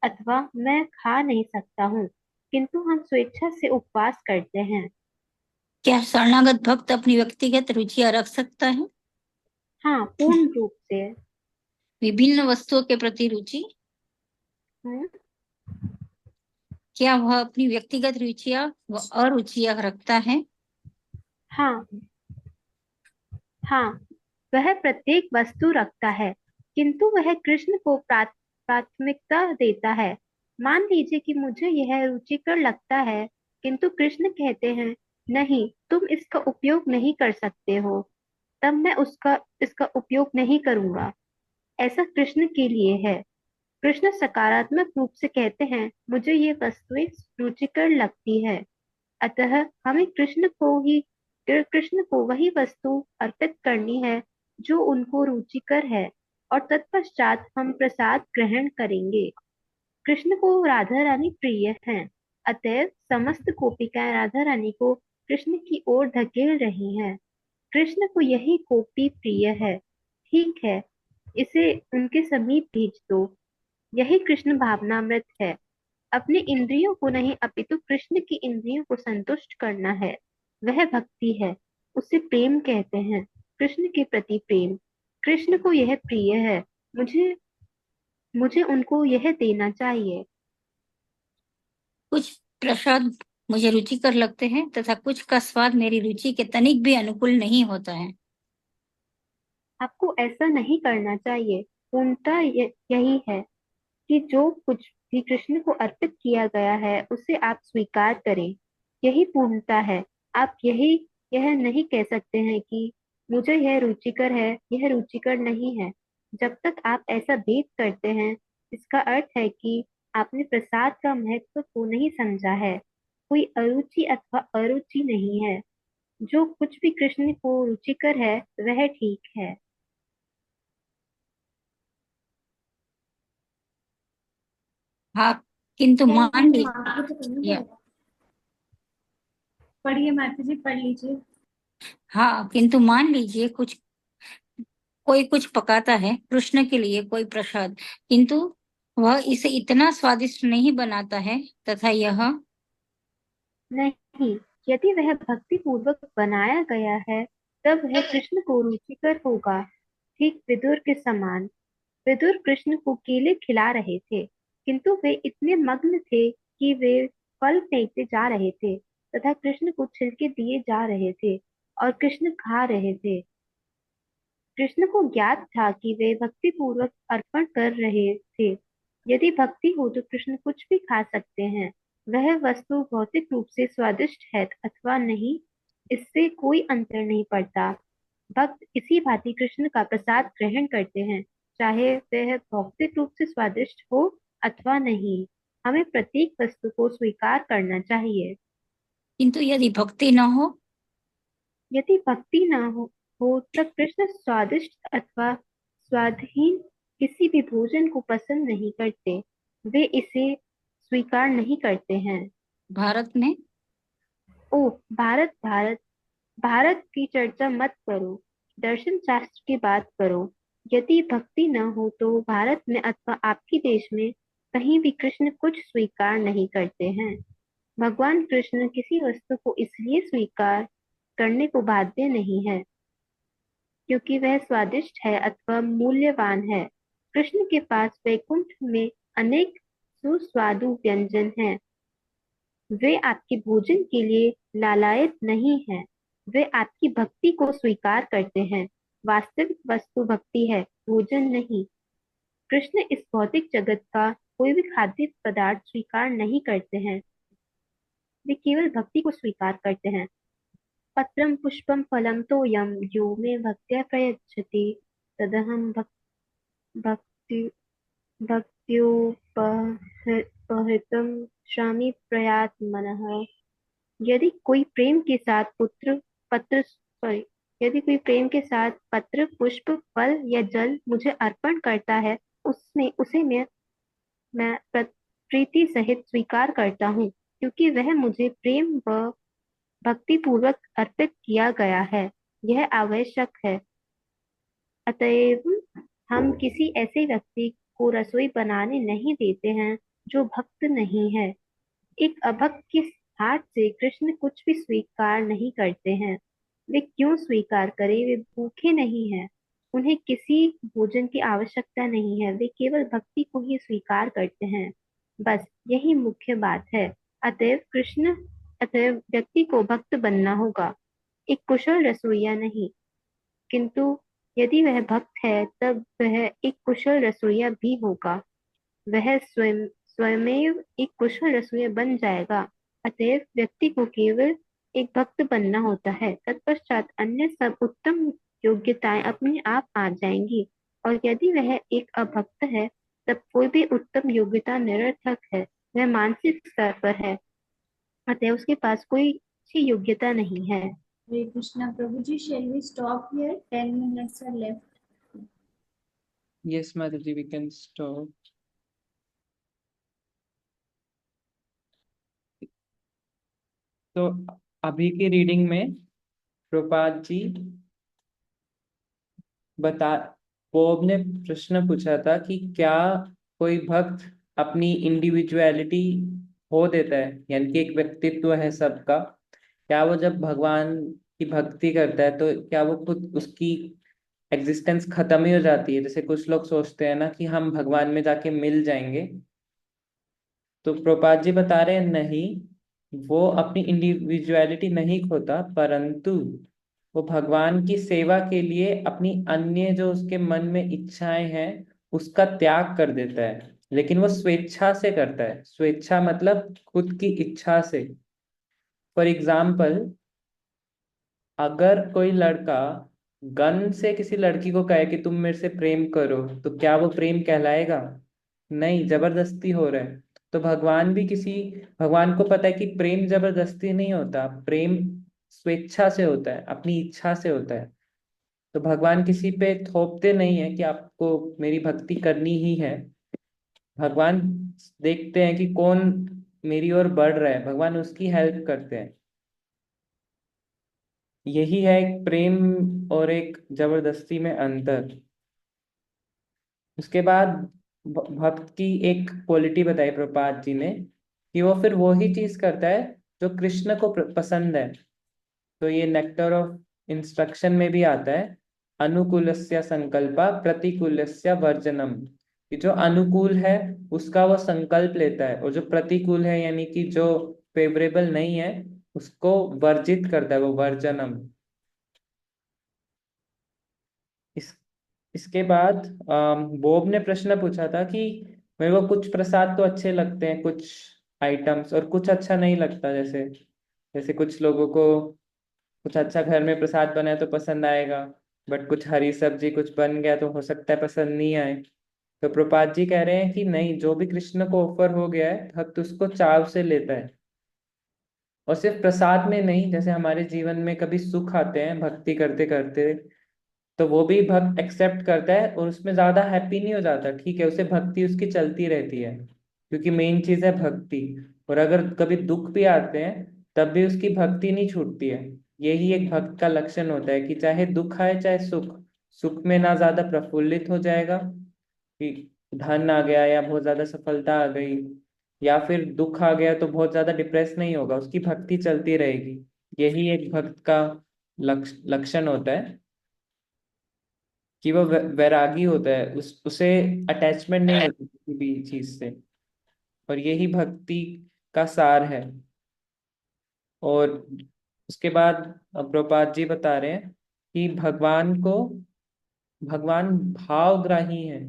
अथवा मैं खा नहीं सकता हूँ, किंतु हम स्वेच्छा से उपवास करते हैं। क्या शरणागत भक्त अपनी व्यक्तिगत रुचियां रख सकता है? हाँ, पूर्ण रूप से। विभिन्न वस्तुओं के प्रति रुचि? हम्म, क्या वह अपनी व्यक्तिगत रुचियां व अरुचियां रखता है? हाँ हाँ, वह प्रत्येक वस्तु रखता है, किंतु वह कृष्ण को प्राथमिकता देता है। मान लीजिए कि मुझे यह रुचिकर लगता है, किंतु कृष्ण कहते हैं नहीं, तुम इसका उपयोग नहीं कर सकते हो, तब मैं इसका उपयोग नहीं करूंगा। ऐसा कृष्ण के लिए है। कृष्ण सकारात्मक रूप से कहते हैं मुझे ये वस्तुएं रुचिकर लगती है, अतः हमें कृष्ण को वही वस्तु अर्पित करनी है जो उनको रुचिकर है, और तत्पश्चात हम प्रसाद ग्रहण करेंगे। कृष्ण को राधा रानी प्रिय हैं, अतएव समस्त गोपिकाएं राधा रानी को कृष्ण की ओर धकेल रही हैं। कृष्ण को यही गोपी प्रिय है, ठीक है, इसे उनके समीप भेज दो। यही कृष्ण भावनामृत है। अपने इंद्रियों को नहीं अपितु कृष्ण की इंद्रियों को संतुष्ट करना है। वह भक्ति है, उसे प्रेम कहते हैं, कृष्ण के प्रति प्रेम। कृष्ण को यह प्रिय है, मुझे मुझे उनको यह देना चाहिए। कुछ प्रसाद मुझे रुचिकर लगते हैं तथा कुछ का स्वाद मेरी रुचि के तनिक भी अनुकूल नहीं होता है। आपको ऐसा नहीं करना चाहिए। पूर्णता यही है कि जो कुछ भी कृष्ण को अर्पित किया गया है उसे आप स्वीकार करें। यही पूर्णता है। आप यह नहीं कह सकते हैं कि मुझे यह रुचिकर है, यह रुचिकर नहीं है। जब तक आप ऐसा भेद करते हैं, इसका अर्थ है कि आपने प्रसाद का महत्व को नहीं समझा है। कोई अरुचि अथवा अरुचि नहीं है। जो कुछ भी कृष्ण को रुचिकर है वह ठीक है। हाँ, किंतु मान लीजिए पढ़िए माता जी, पढ़ लीजिए। हाँ, किंतु मान लीजिए कोई कुछ पकाता है कृष्ण के लिए कोई प्रसाद, किंतु वह इसे इतना स्वादिष्ट नहीं बनाता है तथा यह नहीं, यदि वह भक्ति पूर्वक बनाया गया है तब वह कृष्ण को रुचिकर होगा। ठीक विदुर के समान। विदुर कृष्ण को केले खिला रहे थे, किंतु वे इतने मग्न थे कि वे फल फेंकते जा रहे थे तथा कृष्ण को छिलके दिए जा रहे थे और कृष्ण खा रहे थे। कृष्ण को ज्ञात था कि वे भक्ति पूर्वक अर्पण कर रहे थे। यदि भक्ति हो तो कृष्ण कुछ भी खा सकते हैं। वह वस्तु भौतिक रूप से स्वादिष्ट है अथवा नहीं, इससे कोई अंतर नहीं पड़ता। भक्त इसी भांति कृष्ण का प्रसाद ग्रहण करते हैं, चाहे वह भौतिक रूप से स्वादिष्ट हो अथवा नहीं। हमें प्रत्येक वस्तु को स्वीकार करना चाहिए। किंतु यदि भक्ति न हो यदि भक्ति न हो तब कृष्ण स्वादिष्ट अथवा स्वादहीन किसी भी भोजन को पसंद नहीं करते। वे इसे स्वीकार नहीं करते हैं। भारत में ओह भारत, भारत, भारत की चर्चा मत करो। दर्शन शास्त्र की बात करो। यदि भक्ति न हो तो भारत में अथवा आपके देश में कहीं भी कृष्ण कुछ स्वीकार नहीं करते हैं। भगवान कृष्ण किसी वस्तु को इसलिए स्वीकार करने को बाध्य नहीं है क्योंकि वह स्वादिष्ट है अथवा मूल्यवान है। कृष्ण के पास वैकुंठ में अनेक सुस्वादु व्यंजन हैं। वे आपके भोजन के लिए लालायित नहीं हैं। वे आपकी भक्ति को स्वीकार करते हैं। वास्तविक वस्तु भक्ति है, भोजन नहीं। कृष्ण इस भौतिक जगत का कोई भी खाद्य पदार्थ स्वीकार नहीं करते हैं। वे केवल भक्ति को स्वीकार करते हैं। पत्रं पुष्पं फलं तोयं यो मे भक्त्या प्रयच्छति तदहं भक्ति भक्त्योपहृतं क्षामि प्रयात्मनः। यदि कोई प्रेम के साथ यदि कोई प्रेम के साथ पत्र, पुष्प, फल या जल मुझे अर्पण करता है, उसमें उसे मैं प्रीति सहित स्वीकार करता हूँ, क्योंकि वह मुझे प्रेम व भक्ति पूर्वक अर्पित किया गया है। यह आवश्यक है। अतएव हम किसी ऐसे व्यक्ति को रसोई बनाने नहीं देते हैं जो भक्त नहीं है। एक अभक्त के हाथ से कृष्ण कुछ भी स्वीकार नहीं करते हैं। वे क्यों स्वीकार करें? वे भूखे नहीं हैं। उन्हें किसी भोजन की आवश्यकता नहीं है। वे केवल भक्ति को ही स्वीकार करते हैं। बस यही मुख्य बात है। अतएव व्यक्ति को भक्त बनना होगा, एक कुशल रसोइया नहीं। किंतु यदि वह भक्त है तब वह एक कुशल रसोइया भी होगा। वह स्वयमेव एक कुशल रसोइया बन जाएगा। अतएव व्यक्ति को केवल एक भक्त बनना होता है, तत्पश्चात अन्य सब उत्तम योग्यताएं अपने आप आ जाएंगी। और यदि वह एक अभक्त है तब कोई भी उत्तम योग्यता निरर्थक है। वह मानसिक स्तर पर है, अतः उसके पास कोई अच्छी योग्यता नहीं है। हरे कृष्णा प्रभु जी, shall we stop here? 10 minutes are left. Yes, Mataji, we can stop. तो अभी की रीडिंग में प्रभुपाद जी बता बोब ने प्रश्न पूछा था कि क्या कोई भक्त अपनी इंडिविजुअलिटी खो देता है, यानी कि एक व्यक्तित्व है सबका, क्या वो जब भगवान की भक्ति करता है तो क्या वो खुद उसकी एग्जिस्टेंस खत्म ही हो जाती है? जैसे कुछ लोग सोचते हैं ना कि हम भगवान में जाके मिल जाएंगे। तो प्रभुपाद जी बता रहे हैं नहीं, वो अपनी इंडिविजुअलिटी नहीं खोता, परंतु वो भगवान की सेवा के लिए अपनी अन्य जो उसके मन में इच्छाएं हैं उसका त्याग कर देता है, लेकिन वो स्वेच्छा से करता है। स्वेच्छा मतलब खुद की इच्छा से। फॉर एग्जाम्पल, अगर कोई लड़का गन से किसी लड़की को कहे कि तुम मेरे से प्रेम करो, तो क्या वो प्रेम कहलाएगा? नहीं, जबरदस्ती हो रहा है। तो भगवान को पता है कि प्रेम जबरदस्ती नहीं होता, प्रेम स्वेच्छा से होता है, अपनी इच्छा से होता है। तो भगवान किसी पे थोपते नहीं है कि आपको मेरी भक्ति करनी ही है। भगवान देखते हैं कि कौन मेरी ओर बढ़ रहा है, भगवान उसकी हेल्प करते हैं। यही है एक प्रेम और एक जबरदस्ती में अंतर। उसके बाद भक्त की एक क्वालिटी बताई प्रभुपाद जी ने कि वो फिर वही चीज करता है जो कृष्ण को पसंद है। तो ये नेक्टर ऑफ इंस्ट्रक्शन में भी आता है, अनुकूलस्य संकल्पा प्रतिकूलस्य वर्जनम। कि जो अनुकूल है उसका वो संकल्प लेता है, और जो प्रतिकूल है यानी कि जो फेवरेबल नहीं है उसको वर्जित करता है, वो वर्जनम। इस इसके बाद बोब ने प्रश्न पूछा था कि मेरे को कुछ प्रसाद तो अच्छे लगते हैं, कुछ आइटम्स, और कुछ अच्छा नहीं लगता। जैसे जैसे कुछ लोगों को कुछ अच्छा घर में प्रसाद बना है तो पसंद आएगा, बट कुछ हरी सब्जी कुछ बन गया तो हो सकता है पसंद नहीं आए। तो प्रपात जी कह रहे हैं कि नहीं, जो भी कृष्ण को ऑफर हो गया है भक्त उसको चाव से लेता है। और सिर्फ प्रसाद में नहीं, जैसे हमारे जीवन में कभी सुख आते हैं भक्ति करते करते, तो वो भी भक्त एक्सेप्ट करता है और उसमें ज्यादा हैप्पी नहीं हो जाता, ठीक है, उसे भक्ति उसकी चलती रहती है, क्योंकि मेन चीज है भक्ति। और अगर कभी दुख भी आते हैं तब भी उसकी भक्ति नहीं छूटती है। यही एक भक्त का लक्षण होता है कि चाहे दुख आए चाहे सुख, सुख में ना ज्यादा प्रफुल्लित हो जाएगा कि धन आ गया या बहुत ज्यादा सफलता आ गई, या फिर दुख आ गया तो बहुत ज्यादा डिप्रेस नहीं होगा, उसकी भक्ति चलती रहेगी। यही एक भक्त का लक्षण होता है कि वो वैरागी होता है, उसे अटैचमेंट नहीं होती किसी भी चीज से। और यही भक्ति का सार है। और उसके बाद प्रभुपाद जी बता रहे हैं कि भगवान भावग्राही है।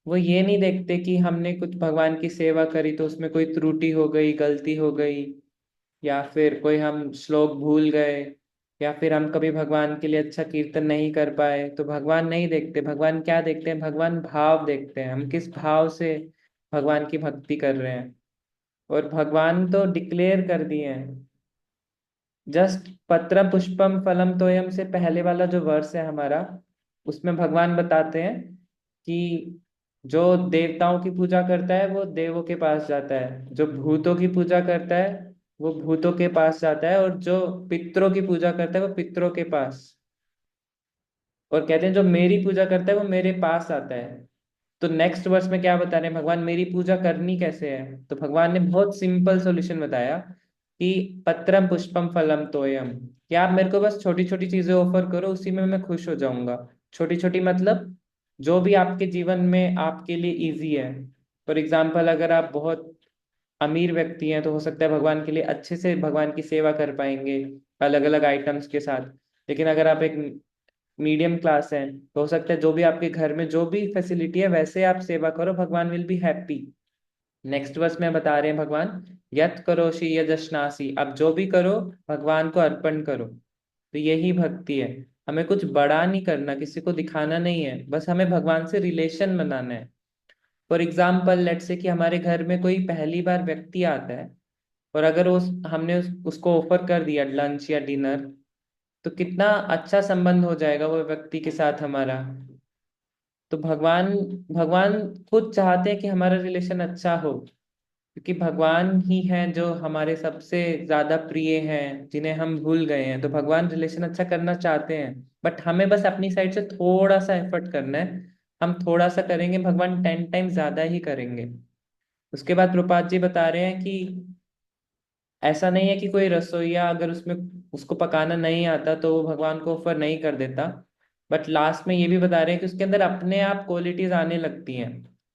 वो ये नहीं देखते कि हमने कुछ भगवान की सेवा करी तो उसमें कोई त्रुटि हो गई, गलती हो गई, या फिर कोई हम श्लोक भूल गए, या फिर हम कभी भगवान के लिए अच्छा कीर्तन नहीं कर पाए, तो भगवान नहीं देखते। भगवान क्या देखते हैं? भगवान भाव देखते हैं, हम किस भाव से भगवान की भक्ति कर रहे हैं। और भगवान तो डिक्लेयर कर दिए हैं। जस्ट पत्रम पुष्पम फलम तोयम से पहले वाला जो वर्स है हमारा, उसमें भगवान बताते हैं कि जो देवताओं की पूजा करता है वो देवों के पास जाता है, जो भूतों की पूजा करता है वो भूतों के पास जाता है, और जो पितरों की पूजा करता है वो पितरों के पास। और कहते हैं जो मेरी पूजा करता है वो मेरे पास आता है। तो नेक्स्ट वर्स में क्या बता रहे हैं भगवान? मेरी पूजा करनी कैसे है? तो भगवान ने बहुत सिंपल सॉल्यूशन बताया कि पत्रम पुष्पम फलम तोयम, कि आप मेरे को बस छोटी छोटी चीजें ऑफर करो, उसी में मैं खुश हो जाऊंगा। छोटी छोटी मतलब जो भी आपके जीवन में आपके लिए इजी है। फॉर एग्जाम्पल, अगर आप बहुत अमीर व्यक्ति हैं तो हो सकता है भगवान के लिए अच्छे से भगवान की सेवा कर पाएंगे अलग अलग आइटम्स के साथ। लेकिन अगर आप एक मीडियम क्लास है तो हो सकता है जो भी आपके घर में जो भी फैसिलिटी है वैसे आप सेवा करो, भगवान will be happy. Next verse में बता रहे हैं भगवान, यत करोषि यजश्नासी, आप जो भी करो भगवान को अर्पण करो। तो यही भक्ति है। हमें कुछ बड़ा नहीं करना, किसी को दिखाना नहीं है, बस हमें भगवान से रिलेशन बनाना है। फॉर एग्जाम्पल, लेट से कि हमारे घर में कोई पहली बार व्यक्ति आता है, और अगर हमने उसको ऑफर कर दिया लंच या डिनर, तो कितना अच्छा संबंध हो जाएगा वो व्यक्ति के साथ हमारा। तो भगवान भगवान खुद चाहते हैं कि हमारा रिलेशन अच्छा हो, क्योंकि भगवान ही हैं जो हमारे सबसे ज्यादा प्रिय हैं, जिन्हें हम भूल गए हैं। तो भगवान रिलेशन अच्छा करना चाहते हैं, बट हमें बस अपनी साइड से थोड़ा सा एफर्ट करना है। हम थोड़ा सा करेंगे, भगवान 10 टाइम ज्यादा ही करेंगे। उसके बाद प्रभुपाद जी बता रहे हैं कि ऐसा नहीं है कि कोई रसोइया अगर उसमें उसको पकाना नहीं आता तो वो भगवान को ऑफर नहीं कर देता, बट लास्ट में ये भी बता रहे हैं कि उसके अंदर अपने आप क्वालिटीज आने लगती हैं।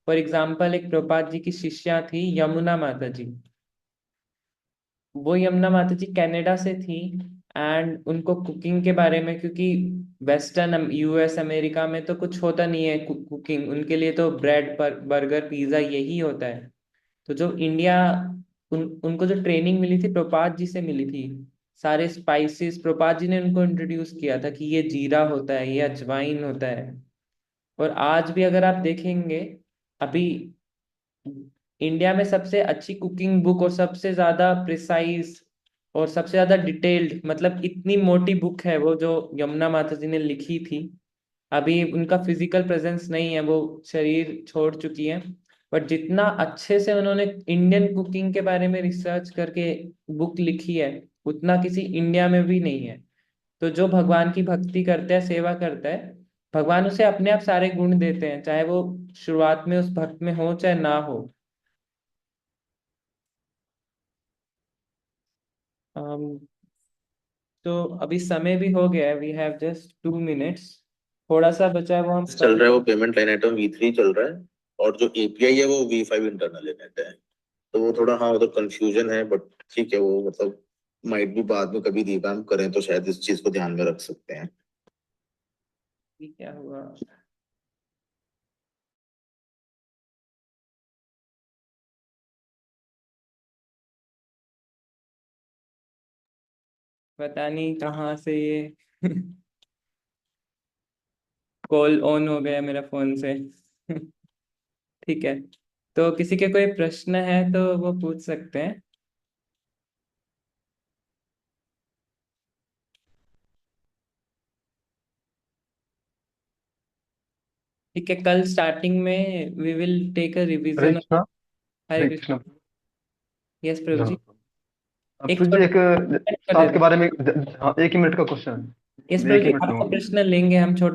फॉर एग्जाम्पल, एक प्रभुपाद जी की शिष्या थी यमुना माता जी। वो यमुना माता जी कनाडा से थी, एंड उनको कुकिंग के बारे में, क्योंकि वेस्टर्न यूएस अमेरिका में तो कुछ होता नहीं है कुकिंग, उनके लिए तो ब्रेड पर बर्गर पिज्जा यही होता है। तो जो इंडिया, उनको जो ट्रेनिंग मिली थी प्रभुपाद जी से मिली थी। सारे स्पाइसेस प्रभुपाद जी ने उनको इंट्रोड्यूस किया था कि ये जीरा होता है, ये अजवाइन होता है। और आज भी अगर आप देखेंगे, अभी इंडिया में सबसे अच्छी कुकिंग बुक और सबसे ज्यादा प्रिसाइज और सबसे ज्यादा डिटेल्ड, मतलब इतनी मोटी बुक है वो जो यमुना माता जी ने लिखी थी। अभी उनका फिजिकल प्रेजेंस नहीं है, वो शरीर छोड़ चुकी है, बट जितना अच्छे से उन्होंने इंडियन कुकिंग के बारे में रिसर्च करके बुक लिखी है, उतना किसी इंडिया में भी नहीं है। तो जो भगवान की भक्ति करता है, सेवा करता है, भगवान उसे अपने आप सारे गुण देते हैं, चाहे वो शुरुआत में उस भक्त में हो चाहे ना हो। अम, तो अभी समय भी हो गया है, वी हैव जस्ट 2 मिनट्स। थोड़ा सा बचा है वो हम चल रहा है, वो पेमेंट लाइन आइटम V3 चल रहा है, और जो एपीआई है वो V5 इंटरनल नेट है। तो वो थोड़ा, हाँ मतलब कंफ्यूजन है, बट ठीक है, वो मतलब माइट भी बाद में कभी रिवैम्प करें तो शायद इस चीज को ध्यान में रख सकते हैं। क्या हुआ। पता नहीं कहाँ से ये कॉल ऑन हो गया मेरा फोन से ठीक है, तो किसी के कोई प्रश्न है तो वो पूछ सकते हैं। ठीक है, कल स्टार्टिंग में we will take a Hare revision. Krishna. Hare Hare Krishna. Krishna. Yes Prabhu ji. जहाँ अब एक प्रभु जी, छोटा एक कर साथ देते के बारे में, हाँ, 1 ही मिनट का क्वेश्चन हैं। यस है, प्रभु एक जी, ही मिनट आपका लूंगा। प्रश्न लेंगे हम, छोटा